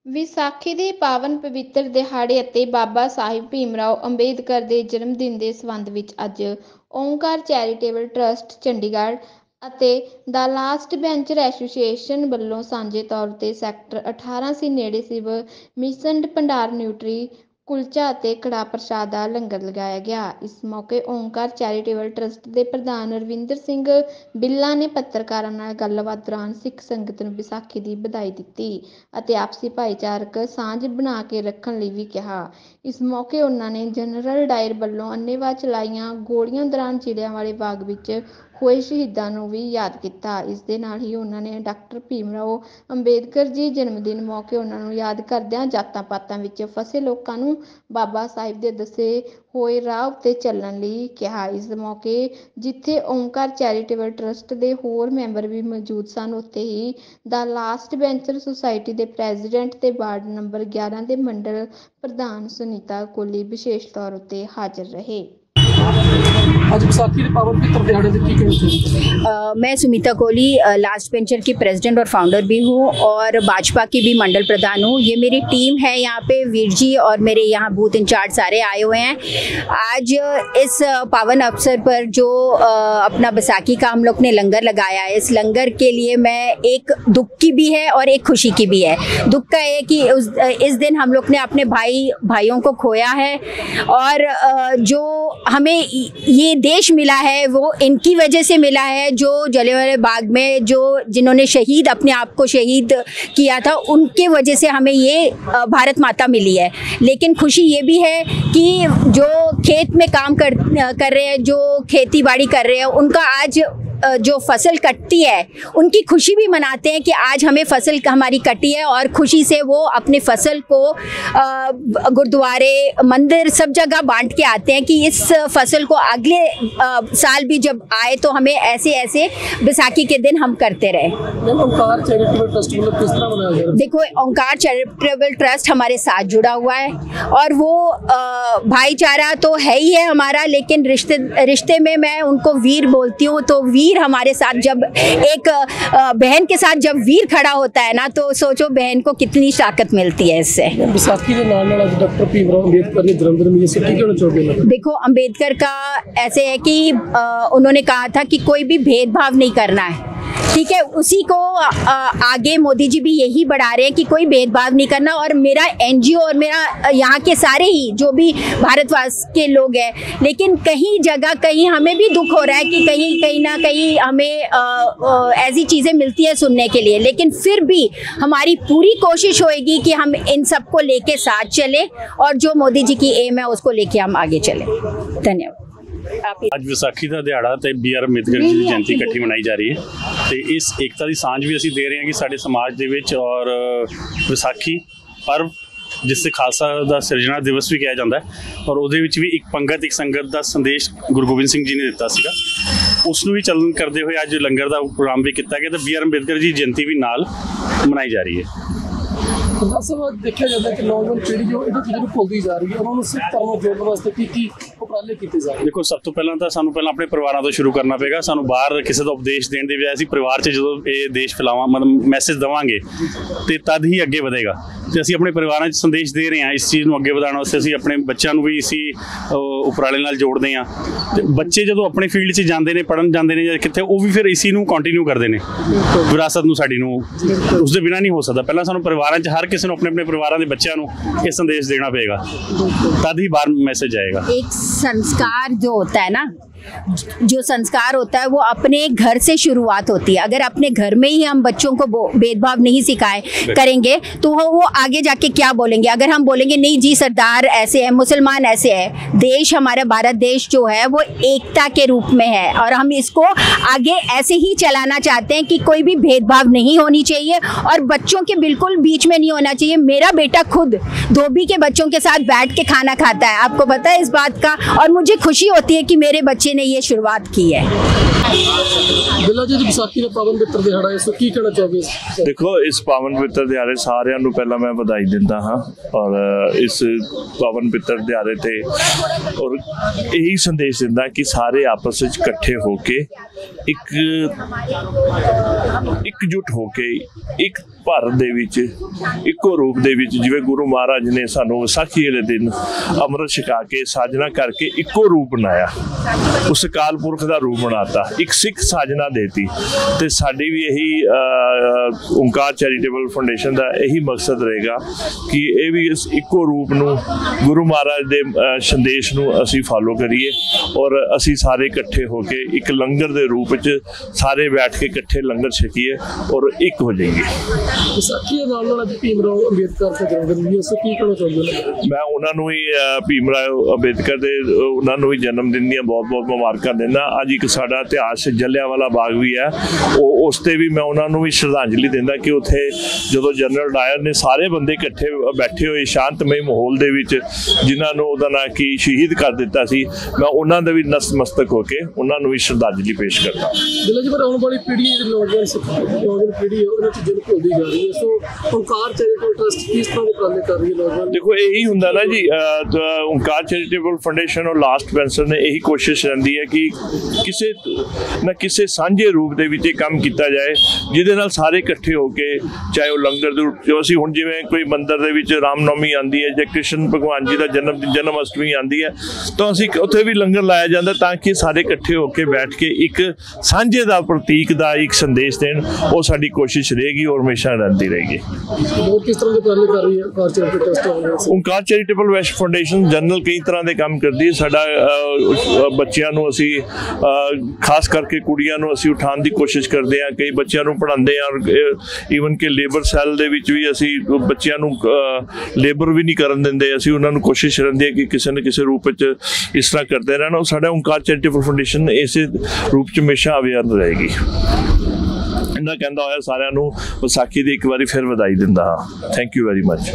ਵਿਸਾਖੀ ਦੇ ਪਾਵਨ ਪਵਿੱਤਰ ਦਿਹਾੜੇ ਅਤੇ ਬਾਬਾ ਸਾਹਿਬ ਭੀਮਰਾਓ ਅੰਬੇਦਕਰ ਦੇ ਜਨਮ ਦਿਨ ਦੇ ਸੰਬੰਧ ਵਿੱਚ ਅੱਜ ਓਂਕਾਰ ਚੈਰੀਟੇਬਲ ਟਰੱਸਟ ਚੰਡੀਗੜ੍ਹ ਅਤੇ ਦਾ ਲਾਸਟ ਬੈਂਚਰ ਐਸੋਸੀਏਸ਼ਨ ਵੱਲੋਂ ਸਾਂਝੇ ਤੌਰ 'ਤੇ ਸੈਕਟਰ 18C ਨੇੜੇ ਸ਼ਿਵ ਮਿਸ਼ਨ ਭੰਡਾਰ ਨਿਊਟਰੀ ਕੁਲਚਾ ਅਤੇ ਕੜਾਹ ਪ੍ਰਸ਼ਾਦ ਦਾ ਲੰਗਰ ਲਗਾਇਆ ਗਿਆ। ਇਸ ਮੌਕੇ ਓਂਕਾਰ ਚੈਰੀਟੇਬਲ ਟਰੱਸਟ ਦੇ ਪ੍ਰਧਾਨ ਰਵਿੰਦਰ ਸਿੰਘ ਬਿੱਲਾ ਨੇ ਪੱਤਰਕਾਰਾਂ ਨਾਲ ਗੱਲਬਾਤ ਦੌਰਾਨ ਸਿੱਖ ਸੰਗਤ ਨੂੰ ਵਿਸਾਖੀ ਦੀ ਵਧਾਈ ਦਿੱਤੀ ਅਤੇ ਆਪਸੀ ਭਾਈਚਾਰਕ ਸਾਂਝ ਬਣਾ ਕੇ ਰੱਖਣ ਲਈ ਵੀ ਕਿਹਾ। ਇਸ ਮੌਕੇ ਉਹਨਾਂ ਨੇ ਜਨਰਲ ਡਾਇਰ ਵੱਲੋਂ ਅੰਨ੍ਹੇਵਾਹ ਚਲਾਈਆਂ ਗੋਲੀਆਂ ਦੌਰਾਨ ਜਲਿਆਂਵਾਲੇ ਬਾਗ ਵਿੱਚ ਹੋਏ ਸ਼ਹੀਦਾਂ ਨੂੰ ਵੀ ਯਾਦ ਕੀਤਾ। ਇਸ ਦੇ ਨਾਲ ਹੀ ਉਹਨਾਂ ਨੇ ਡਾਕਟਰ ਭੀਮਰਾਓ ਅੰਬੇਦਕਰ ਜੀ ਜਨਮ ਦਿਨ ਮੌਕੇ ਉਹਨਾਂ ਨੂੰ ਯਾਦ ਕਰਦਿਆਂ ਜਾਤਾਂ ਪਾਤਾਂ ਵਿੱਚ ਫਸੇ ਲੋਕਾਂ ਨੂੰ ਬਾਬਾ ਸਾਹਿਬ ਦੇ ਦੱਸੇ ਹੋਏ ਰਾਹ ਉੱਤੇ ਚੱਲਣ ਲਈ ਕਿਹਾ। ਇਸ ਮੌਕੇ ਜਿੱਥੇ ਓਂਕਾਰ ਚੈਰੀਟੇਬਲ ਟਰੱਸਟ ਦੇ ਹੋਰ ਮੈਂਬਰ ਵੀ ਮੌਜੂਦ ਸਨ, ਉੱਥੇ ਹੀ ਦਾ ਲਾਸਟ ਬੈਂਚਰ ਸੁਸਾਇਟੀ ਦੇ ਪ੍ਰੈਜ਼ੀਡੈਂਟ ਤੇ ਵਾਰਡ ਨੰਬਰ 11 ਦੇ ਮੰਡਲ ਪ੍ਰਧਾਨ ਸੁਨੀਤਾ ਕੋਹਲੀ ਵਿਸ਼ੇਸ਼ ਤੌਰ ਉੱਤੇ ਹਾਜ਼ਰ ਰਹੇ। आज विसाखी के पावन पवित्र दिहाड़े की कहना मैं सुनीता कोहली लास्ट बेंचर की प्रेसिडेंट और फाउंडर भी हूँ और भाजपा की भी मंडल प्रधान हूँ। ये मेरी टीम है यहाँ पे, वीर जी और मेरे यहाँ बूथ इंचार्ज सारे आए हुए हैं। आज इस पावन अवसर पर जो अपना बैसाखी का हम लोग ने लंगर लगाया है, इस लंगर के लिए मैं एक दुख की भी है और एक खुशी की भी है। दुख का है कि इस दिन हम लोग ने अपने भाइयों को खोया है और जो हमें ये देश मिला है वो इनकी वजह से मिला है, जो जलियांवाला बाग में जिन्होंने शहीद अपने आप को शहीद किया था, उनके वजह से हमें ये भारत माता मिली है। लेकिन खुशी ये भी है कि जो खेत में काम कर रहे हैं, जो खेती बाड़ी कर रहे हैं, उनका आज जो फसल कटती है उनकी खुशी भी मनाते हैं कि आज हमें फसल हमारी कटी है और खुशी से वो अपने फसल को गुरुद्वारे मंदिर सब जगह बांट के आते हैं कि इस फसल को अगले साल भी जब आए तो हमें ऐसे ऐसे बैसाखी के दिन हम करते रहे। ओंकार चैरिटेबल ट्रस्ट मतलब किस तरह बनाया जा रहा है? देखो, ओंकार चैरिटेबल ट्रस्ट हमारे साथ जुड़ा हुआ है और वो भाईचारा तो है ही है हमारा, लेकिन रिश्ते में मैं उनको वीर बोलती हूँ। तो वीर हमारे साथ, जब एक बहन के साथ जब वीर खड़ा होता है ना, तो सोचो बहन को कितनी ताकत मिलती है इससे। विसाखी के नाम डॉक्टर भीमराव अंबेदकर के जन्मदिन में ये कहना चाहोगे? देखो, अंबेदकर का ऐसे है कि उन्होंने कहा था कि कोई भी भेदभाव नहीं करना है, ठीक है। उसी को आगे मोदी जी भी यही बढ़ा रहे हैं कि कोई भेदभाव नहीं करना। और मेरा एनजीओ और मेरा यहाँ के सारे ही जो भी भारतवास के लोग हैं, लेकिन कहीं जगह कहीं हमें भी दुख हो रहा है कि कहीं ना कहीं हमें ऐसी चीज़ें मिलती है सुनने के लिए, लेकिन फिर भी हमारी पूरी कोशिश होएगी कि हम इन सबको लेके साथ चलें और जो मोदी जी की एम है उसको लेके हम आगे चलें। धन्यवाद। ਅੱਜ ਵਿਸਾਖੀ ਦਾ ਦਿਹਾੜਾ ਤੇ BR ਅੰਬੇਦਕਰ ਜੀ ਦੀ ਜਯੰਤੀ ਇਕੱਠੀ ਮਨਾਈ ਜਾ ਰਹੀ ਹੈ ਤੇ ਇਸ ਏਕਤਾ ਦੀ ਸਾਂਝ ਵੀ ਅਸੀਂ ਦੇ ਰਹੇ ਹਾਂ ਕਿ ਸਾਡੇ ਸਮਾਜ ਦੇ ਵਿੱਚ ਔਰ ਵਿਸਾਖੀ ਪਰਵ ਜਿਸ ਤੇ ਖਾਲਸਾ ਦਾ ਸਿਰਜਣਾ ਦਿਵਸ ਵੀ ਕਿਹਾ ਜਾਂਦਾ ਹੈ ਔਰ ਉਹਦੇ ਵਿੱਚ ਵੀ ਇੱਕ ਪੰਗਤ ਇੱਕ ਸੰਗਤ ਦਾ ਸੰਦੇਸ਼ ਗੁਰੂ ਗੋਬਿੰਦ ਸਿੰਘ ਜੀ ਨੇ ਦਿੱਤਾ ਸੀਗਾ, ਉਸ ਨੂੰ ਵੀ ਚੱਲਣ ਕਰਦੇ ਹੋਏ ਅੱਜ ਲੰਗਰ ਦਾ ਪ੍ਰੋਗਰਾਮ ਵੀ ਕੀਤਾ ਗਿਆ ਤੇ BR ਅੰਬੇਦਕਰ ਜੀ ਜਯੰਤੀ ਵੀ ਨਾਲ ਮਨਾਈ ਜਾ ਰਹੀ ਹੈ। देखा जाता है कि नौजवान पीढ़ी जो इधर चीज़ों को भुलती जा रही है, उन्होंने सिख धर्म ਨੂੰ ਜੋੜਨ ਵਾਸਤੇ ਕੀ ਉਪਰਾਲੇ ਕੀਤੇ ਜਾ ਰਹੇ? ਦੇਖੋ, ਸਭ ਤੋਂ ਪਹਿਲਾਂ ਤਾਂ ਸਾਨੂੰ ਆਪਣੇ ਪਰਿਵਾਰਾਂ ਤੋਂ ਸ਼ੁਰੂ ਕਰਨਾ ਪਏਗਾ। ਸਾਨੂੰ ਬਾਹਰ ਕਿਸੇ ਦਾ ਉਪਦੇਸ਼ ਦੇਣ ਦੇ ਬਜਾਏ ਅਸੀਂ ਪਰਿਵਾਰ 'ਚ ਜਦੋਂ ਇਹ ਦੇਸ਼ ਫੈਲਾਵਾਂ ਮਤਲਬ ਮੈਸੇਜ ਦੇਵਾਂਗੇ ਤੇ ਤਦ ਹੀ ਅੱਗੇ ਵਧੇਗਾ। ਤੇ ਅਸੀਂ ਆਪਣੇ ਪਰਿਵਾਰਾਂ 'ਚ ਸੰਦੇਸ਼ ਦੇ ਰਹੇ ਹਾਂ ਇਸ ਚੀਜ਼ ਨੂੰ ਅੱਗੇ ਵਧਾਉਣ ਵਾਸਤੇ। ਅਸੀਂ ਆਪਣੇ ਬੱਚਿਆਂ ਨੂੰ ਵੀ ਇਸੀ ਉਪਰਾਲੇ ਨਾਲ ਜੋੜਦੇ ਹਾਂ ਤੇ ਬੱਚੇ ਜਦੋਂ ਆਪਣੇ ਫੀਲਡ 'ਚ ਜਾਂਦੇ ਨੇ, ਪੜ੍ਹਨ ਜਾਂਦੇ ਨੇ ਜਾਂ ਕਿੱਥੇ, ਉਹ ਵੀ ਫਿਰ ਇਸੀ ਨੂੰ ਕੰਟੀਨਿਊ ਕਰਦੇ ਨੇ, ਵਿਰਾਸਤ ਨੂੰ ਸਾਡੀ ਨੂੰ। ਉਸ ਦੇ ਬਿਨਾਂ ਨਹੀਂ ਹੋ ਸਕਦਾ। ਪਹਿਲਾਂ ਸਾਨੂੰ ਪਰਿਵਾਰਾਂ 'ਚ ਹਰ किसी अपने परिवार के बच्चों को ये संदेश देना पड़ेगा, तद ही बाहर मैसेज आएगा। एक संस्कार जो होता है ना, जो संस्कार होता है वो अपने घर से शुरुआत होती है। अगर अपने घर में ही हम बच्चों को भेदभाव नहीं सिखाए करेंगे तो वो आगे जाके क्या बोलेंगे? अगर हम बोलेंगे नहीं जी सरदार ऐसे है, मुसलमान ऐसे है, देश हमारा भारत देश जो है वो एकता के रूप में है और हम इसको आगे ऐसे ही चलाना चाहते हैं कि कोई भी भेदभाव नहीं होनी चाहिए और बच्चों के बिल्कुल बीच में नहीं होना चाहिए। मेरा बेटा खुद धोबी के बच्चों के साथ बैठ के खाना खाता है, आपको पता है इस बात का, और मुझे खुशी होती है कि मेरे बच्चे ने ये शुरुआत की है। ਬਿੱਲਾ ਜੀ, ਵਿਸਾਖੀ ਦਾ ਪਾਵਨ ਪਵਿੱਤਰ ਦਿਹਾੜਾ ਇਸ ਤੋਂ ਕੀ ਕਹਿਣਾ ਚਾਹੋਗੇ? ਦੇਖੋ, ਇਸ ਪਾਵਨ ਪਵਿੱਤਰ ਦਿਹਾੜੇ ਸਾਰਿਆਂ ਨੂੰ ਪਹਿਲਾਂ ਮੈਂ ਵਧਾਈ ਦਿੰਦਾ ਹਾਂ ਔਰ ਇਸ ਪਾਵਨ ਪਵਿੱਤਰ ਦਿਹਾੜੇ ਤੇ ਔਰ ਇਹੀ ਸੰਦੇਸ਼ ਦਿੰਦਾ ਕਿ ਸਾਰੇ ਆਪਸ ਵਿੱਚ ਇਕੱਠੇ ਹੋ ਕੇ ਇਕਜੁੱਟ ਹੋ ਕੇ ਇੱਕ ਭਾਰਤ ਦੇ ਵਿੱਚ ਇੱਕੋ ਰੂਪ ਦੇ ਵਿੱਚ, ਜਿਵੇਂ ਗੁਰੂ ਮਹਾਰਾਜ ਨੇ ਸਾਨੂੰ ਵਿਸਾਖੀ ਵਾਲੇ ਦਿਨ ਅੰਮ੍ਰਿਤ ਛਕਾ ਕੇ ਸਾਜਨਾ ਕਰਕੇ ਇੱਕੋ ਰੂਪ ਬਣਾਇਆ, ਉਸ ਅਕਾਲ ਪੁਰਖ ਦਾ ਰੂਪ ਬਣਾਤਾ, ਇੱਕ ਸਿੱਖ ਸਾਜਨਾ ਦੇਤੀ। ਤੇ ਸਾਡੀ ਵੀ ਇਹੀ ਓਂਕਾਰ ਚੈਰੀਟੇਬਲ ਫਾਊਂਡੇਸ਼ਨ ਦਾ ਇਹੀ ਮਕਸਦ ਰਹੇਗਾ ਕਿ ਇਹ ਵੀ ਇਸ ਇੱਕੋ ਰੂਪ ਨੂੰ, ਗੁਰੂ ਮਹਾਰਾਜ ਦੇ ਸੰਦੇਸ਼ ਨੂੰ ਅਸੀਂ ਫਾਲੋ ਕਰੀਏ ਔਰ ਅਸੀਂ ਸਾਰੇ ਇਕੱਠੇ ਹੋ ਕੇ ਇੱਕ ਲੰਗਰ ਦੇ ਰੂਪ ਵਿੱਚ ਸਾਰੇ ਬੈਠ ਕੇ ਇਕੱਠੇ ਲੰਗਰ ਛਕੀਏ ਔਰ ਇੱਕ ਹੋ ਜਾਈਏ। ਵਿਸਾਖੀ ਦੇ ਨਾਲ ਅੱਜ ਭੀਮ ਰਾਓ ਅੰਬੇਦਕਰ ਦਾ ਜਨਮ ਦਿਨ ਵੀ, ਇਸ ਤੋਂ ਕੀ ਕਹਿਣਾ ਚਾਹੁੰਦੇ? ਮੈਂ ਉਹਨਾਂ ਨੂੰ ਹੀ ਭੀਮ ਰਾਓ ਅੰਬੇਦਕਰ ਦੇ ਉਹਨਾਂ ਨੂੰ ਵੀ ਜਨਮ ਦਿਨ ਦੀਆਂ ਬਹੁਤ-ਬਹੁਤ ਮੁਬਾਰਕਾਂ ਦਿੰਦਾ। ਅੱਜ ਇੱਕ ਸਾਡਾ ਇਤਿਹਾਸ ਜਲਿਆਂਵਾਲਾ ਬਾਗ ਵੀ ਹੈ, ਉਹ ਉਸ ਤੇ ਵੀ ਮੈਂ ਉਹਨਾਂ ਨੂੰ ਵੀ ਸ਼ਰਧਾਂਜਲੀ ਦਿੰਦਾ ਕਿ ਉੱਥੇ ਜਦੋਂ ਜਨਰਲ ਡਾਇਰ ਨੇ ਸਾਰੇ ਬੰਦੇ ਇਕੱਠੇ ਬੈਠੇ ਹੋਏ ਸ਼ਾਂਤਮਈ ਮਾਹੌਲ ਦੇ ਵਿੱਚ ਜਿਨ੍ਹਾਂ ਨੂੰ ਉਹਦਾ ਨਾਂ ਕੀ ਸ਼ਹੀਦ ਕਰ ਦਿੱਤਾ ਸੀ, ਮੈਂ ਉਹਨਾਂ ਦੇ ਵੀ ਨਤਮਸਤਕ ਹੋ ਕੇ ਉਹਨਾਂ ਨੂੰ ਵੀ ਸ਼ਰਧਾਂਜਲੀ ਪੇਸ਼ ਕਰਦਾ। ਬਿੱਲਾ ਜੀ, ਪਰ ਆਉਣ ਵਾਲੀ ਪੀੜ੍ਹੀ ਦੀ ਨੌਜਵਾਨ ਪੀੜ੍ਹੀ ਹੈ ਉਹਨਾਂ ਚੀਜ਼ਾਂ ਨੂੰ ਭੁੱਲਦੀ ਜਾ ਰਹੀ ਹੈ, ਸੋ ਓਂਕਾਰ ਚੈਰੀਟੇਬਲ ਟਰਸਟ ਕਿਸ ਤਰ੍ਹਾਂ ਦੇ ਉਪਰਾਲੇ ਕਰ ਰਹੀ ਹੈ ਨੌਜਵਾਨ? ਦੇਖੋ, ਇਹੀ ਹੁੰਦਾ ਨਾ ਜੀ, ਓਂਕਾਰ ਚੈਰੀਟੇਬਲ ਫਾਊਂਡੇਸ਼ਨ ਔਰ ਲਾਸਟ ਪੈਂਸਰ ਨੇ ਇਹੀ ਕੋਸ਼ਿਸ਼ ਰਹਿੰਦੀ ਹੈ ਕਿ ਕਿਸੇ ਨਾ ਕਿਸੇ ਸਾਂਝੇ ਰੂਪ ਦੇ ਵਿੱਚ ਇਹ ਕੰਮ ਕੀਤਾ ਜਾਏ ਜਿਹਦੇ ਨਾਲ ਸਾਰੇ ਇਕੱਠੇ ਹੋ ਕੇ, ਚਾਹੇ ਉਹ ਲੰਗਰ ਦੇ ਜੋ ਅਸੀਂ ਹੁਣ ਜਿਵੇਂ ਕੋਈ ਮੰਦਿਰ ਦੇ ਵਿੱਚ ਰਾਮਨੌਮੀ ਆਉਂਦੀ ਹੈ ਜਾਂ ਕ੍ਰਿਸ਼ਨ ਭਗਵਾਨ ਜੀ ਦਾ ਜਨਮ ਅਸ਼ਟਮੀ ਆਉਂਦੀ ਹੈ, ਤਾਂ ਅਸੀਂ ਉੱਥੇ ਵੀ ਲੰਗਰ ਲਾਇਆ ਜਾਂਦਾ ਤਾਂ ਕਿ ਸਾਰੇ ਇਕੱਠੇ ਹੋ ਕੇ ਬੈਠ ਕੇ ਇੱਕ ਸਾਂਝੇ ਦਾ ਪ੍ਰਤੀਕ ਦਾ ਇੱਕ ਸੰਦੇਸ਼ ਦੇਣ। ਉਹ ਸਾਡੀ ਕੋਸ਼ਿਸ਼ ਰਹੇਗੀ ਔਰ ਹਮੇਸ਼ਾ ਰਹਿੰਦੀ ਰਹੇਗੀ। ਹੋਰ ਕਿਸ ਤਰ੍ਹਾਂ ਦੇ ਉਪਰਾਲੇ ਕਰ ਰਹੀ ਹੈ Onkar charitable trust? Onkar charitable West foundation general ਕਈ ਤਰ੍ਹਾਂ ਦੇ ਕੰਮ ਕਰਦੀ ਹੈ। ਸਾਡਾ ਬੱਚਿਆਂ ਨੂੰ ਅਸੀਂ ਖਾਸ ਕਰਕੇ ਕੁੜੀਆਂ ਨੂੰ ਅਸੀਂ ਉਠਾਉਣ ਦੀ ਕੋਸ਼ਿਸ਼ ਕਰਦੇ ਹਾਂ, ਕਈ ਬੱਚਿਆਂ ਨੂੰ ਪੜ੍ਹਾਉਂਦੇ ਹਾਂ। ਈਵਨ ਕਿ ਲੇਬਰ ਸੈੱਲ ਦੇ ਵਿੱਚ ਵੀ ਅਸੀਂ ਬੱਚਿਆਂ ਨੂੰ ਲੇਬਰ ਵੀ ਨਹੀਂ ਕਰਨ ਦਿੰਦੇ, ਅਸੀਂ ਉਹਨਾਂ ਨੂੰ ਕੋਸ਼ਿਸ਼ ਰਹਿੰਦੀ ਹੈ ਕਿ ਕਿਸੇ ਨਾ ਕਿਸੇ ਰੂਪ ਵਿੱਚ ਇਸ ਤਰ੍ਹਾਂ ਕਰਦੇ ਰਹਿਣ। ਸਾਡਾ ਓਂਕਾਰ ਚੈਰੀਟੇਬਲ ਫਾਊਂਡੇਸ਼ਨ ਇਸੇ ਰੂਪ 'ਚ ਹਮੇਸ਼ਾ ਅਵੇਅਰ ਰਹੇਗੀ। ਇਹਨਾਂ ਕਹਿੰਦਾ ਹੋਇਆ ਸਾਰਿਆਂ ਨੂੰ ਵਿਸਾਖੀ ਦੀ ਇੱਕ ਵਾਰੀ ਫਿਰ ਵਧਾਈ ਦਿੰਦਾ ਹਾਂ। Thank you very much.